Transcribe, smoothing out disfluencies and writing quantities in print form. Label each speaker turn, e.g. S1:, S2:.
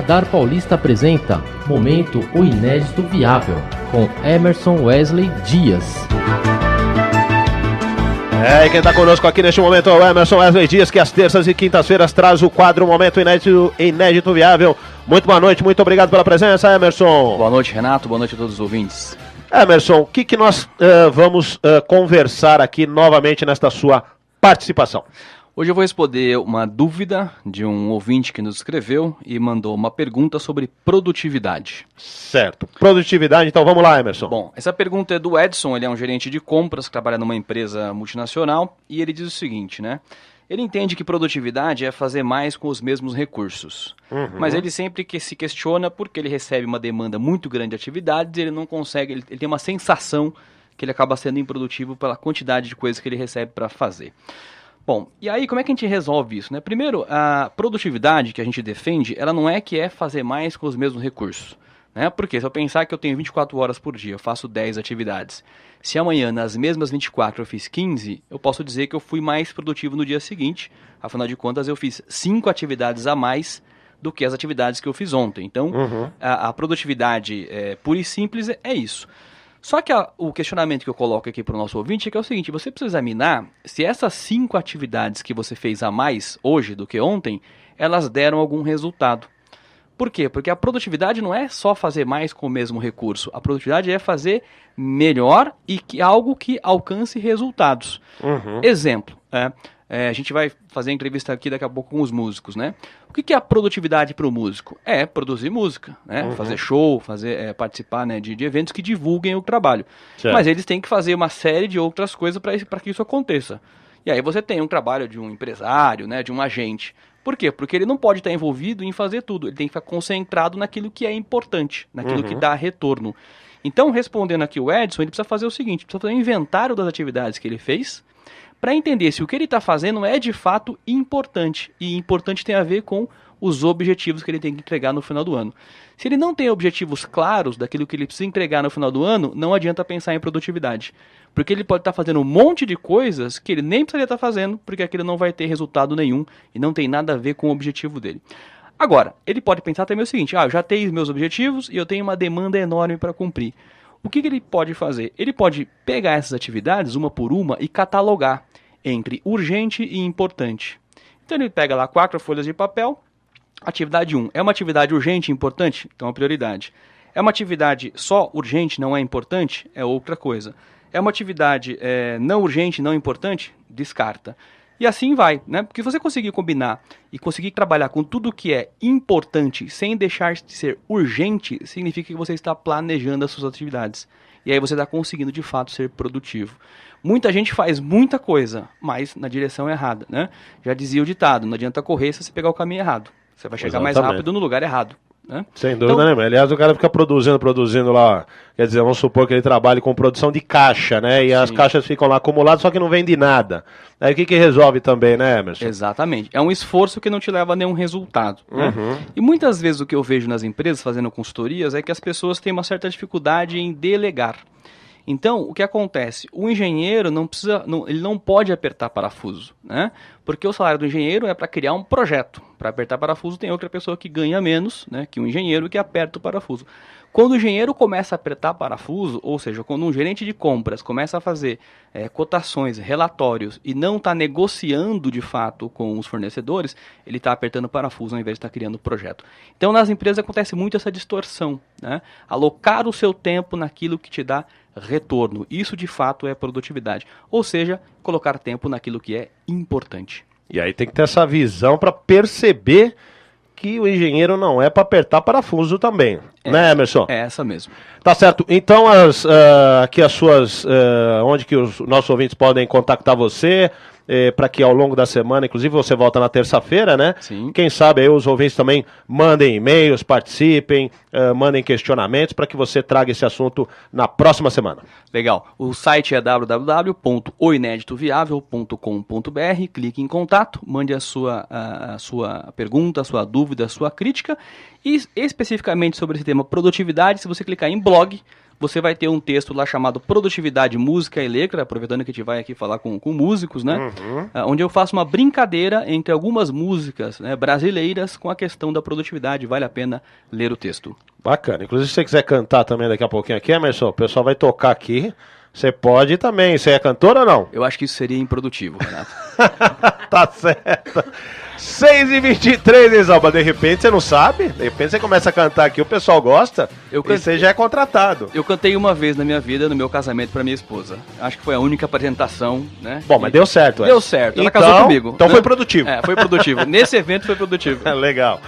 S1: Radar Paulista apresenta Momento O Inédito Viável, com Emerson Wesley Dias.
S2: E quem está conosco aqui neste momento é o Emerson Wesley Dias, que às terças e quintas-feiras traz o quadro Momento Inédito Viável. Muito boa noite, muito obrigado pela presença, Emerson.
S3: Boa noite, Renato, boa noite a todos os ouvintes.
S2: Emerson, o que nós vamos conversar aqui novamente nesta sua participação?
S3: Hoje eu vou responder uma dúvida de um ouvinte que nos escreveu e mandou uma pergunta sobre produtividade.
S2: Certo, produtividade, então vamos lá, Emerson.
S3: Bom, essa pergunta é do Edson, ele é um gerente de compras que trabalha numa empresa multinacional e ele diz o seguinte, né? Ele entende que produtividade é fazer mais com os mesmos recursos, mas ele sempre se questiona porque ele recebe uma demanda muito grande de atividades e ele não consegue, ele tem uma sensação que ele acaba sendo improdutivo pela quantidade de coisas que ele recebe para fazer. Bom, e aí como é que a gente resolve isso, né? Primeiro, a produtividade que a gente defende, ela não é que é fazer mais com os mesmos recursos, né? Porque se eu pensar que eu tenho 24 horas por dia, eu faço 10 atividades. Se amanhã, nas mesmas 24, eu fiz 15, eu posso dizer que eu fui mais produtivo no dia seguinte. Afinal de contas, eu fiz 5 atividades a mais do que as atividades que eu fiz ontem. Então, a produtividade pura e simples é isso. Só que o questionamento que eu coloco aqui para o nosso ouvinte é que é o seguinte, você precisa examinar se essas 5 atividades que você fez a mais hoje do que ontem, elas deram algum resultado. Por quê? Porque a produtividade não é só fazer mais com o mesmo recurso. A produtividade é fazer melhor e algo que alcance resultados. Exemplo, a gente vai fazer entrevista aqui daqui a pouco com os músicos, né? O que é a produtividade para o músico? É produzir música, né? Fazer show, participar, né, de eventos que divulguem o trabalho. Certo. Mas eles têm que fazer uma série de outras coisas para que isso aconteça. E aí você tem um trabalho de um empresário, né, de um agente. Por quê? Porque ele não pode estar envolvido em fazer tudo. Ele tem que ficar concentrado naquilo que é importante, naquilo que dá retorno. Então, respondendo aqui o Edson, ele precisa fazer o seguinte, precisa fazer um inventário das atividades que ele fez, para entender se o que ele está fazendo é de fato importante. E importante tem a ver com os objetivos que ele tem que entregar no final do ano. Se ele não tem objetivos claros daquilo que ele precisa entregar no final do ano, não adianta pensar em produtividade. Porque ele pode estar fazendo um monte de coisas que ele nem precisaria estar fazendo, porque aquilo não vai ter resultado nenhum e não tem nada a ver com o objetivo dele. Agora, ele pode pensar também o seguinte, eu já tenho meus objetivos e eu tenho uma demanda enorme para cumprir. O que ele pode fazer? Ele pode pegar essas atividades, uma por uma, e catalogar entre urgente e importante. Então ele pega lá 4 folhas de papel, atividade 1. É uma atividade urgente e importante? Então é uma prioridade. É uma atividade só urgente, não é importante? É outra coisa. É uma atividade não urgente, não importante? Descarta. E assim vai, né? Porque se você conseguir combinar e conseguir trabalhar com tudo que é importante sem deixar de ser urgente, significa que você está planejando as suas atividades. E aí você está conseguindo de fato ser produtivo. Muita gente faz muita coisa, mas na direção errada, né? Já dizia o ditado, não adianta correr se você pegar o caminho errado. Você vai chegar mais rápido no lugar errado. Né?
S2: Sem dúvida nenhuma. Aliás, o cara fica produzindo lá, quer dizer, vamos supor que ele trabalhe com produção de caixa, né? E as caixas ficam lá acumuladas, só que não vende nada. Aí o que resolve também, né, Emerson?
S3: Exatamente. É um esforço que não te leva a nenhum resultado. Né? E muitas vezes o que eu vejo nas empresas fazendo consultorias é que as pessoas têm uma certa dificuldade em delegar. Então, o que acontece? O engenheiro ele não pode apertar parafuso, né? Porque o salário do engenheiro é para criar um projeto. Para apertar parafuso tem outra pessoa que ganha menos, né, que o engenheiro que aperta o parafuso. Quando o engenheiro começa a apertar parafuso, ou seja, quando um gerente de compras começa a fazer cotações, relatórios e não está negociando de fato com os fornecedores, ele está apertando parafuso ao invés de estar criando projeto. Então, nas empresas acontece muito essa distorção, né? Alocar o seu tempo naquilo que te dá retorno. Isso de fato é produtividade. Ou seja, colocar tempo naquilo que é importante.
S2: E aí tem que ter essa visão para perceber que o engenheiro não é para apertar parafuso também, né, Emerson?
S3: É essa mesmo.
S2: Tá certo. Então, aqui as suas, onde que os nossos ouvintes podem contactar você, para que ao longo da semana, inclusive você volta na terça-feira, né?
S3: Sim.
S2: Quem sabe aí os ouvintes também mandem e-mails, participem, mandem questionamentos para que você traga esse assunto na próxima semana.
S3: Legal. O site é www.oineditoviável.com.br. Clique em contato, mande a sua pergunta, a sua dúvida, a sua crítica. E especificamente sobre esse tema produtividade, se você clicar em blog, você vai ter um texto lá chamado Produtividade, Música e Letra, aproveitando que a gente vai aqui falar com músicos, né? Onde eu faço uma brincadeira entre algumas músicas, né, brasileiras com a questão da produtividade. Vale a pena ler o texto.
S2: Bacana. Inclusive, se você quiser cantar também daqui a pouquinho aqui, Emerson, o pessoal vai tocar aqui. Você pode também. Você é cantor ou não?
S3: Eu acho que isso seria improdutivo, Renato.
S2: Tá certo. 6h23, Exalba. De repente você não sabe. De repente você começa a cantar aqui, o pessoal gosta. E você já é contratado.
S3: Eu cantei uma vez na minha vida, no meu casamento, pra minha esposa. Acho que foi a única apresentação, né?
S2: Bom, mas deu certo.
S3: Deu certo. Ela
S2: então,
S3: casou comigo.
S2: Então
S3: né?
S2: foi produtivo.
S3: Foi produtivo. Nesse evento foi produtivo.
S2: Legal.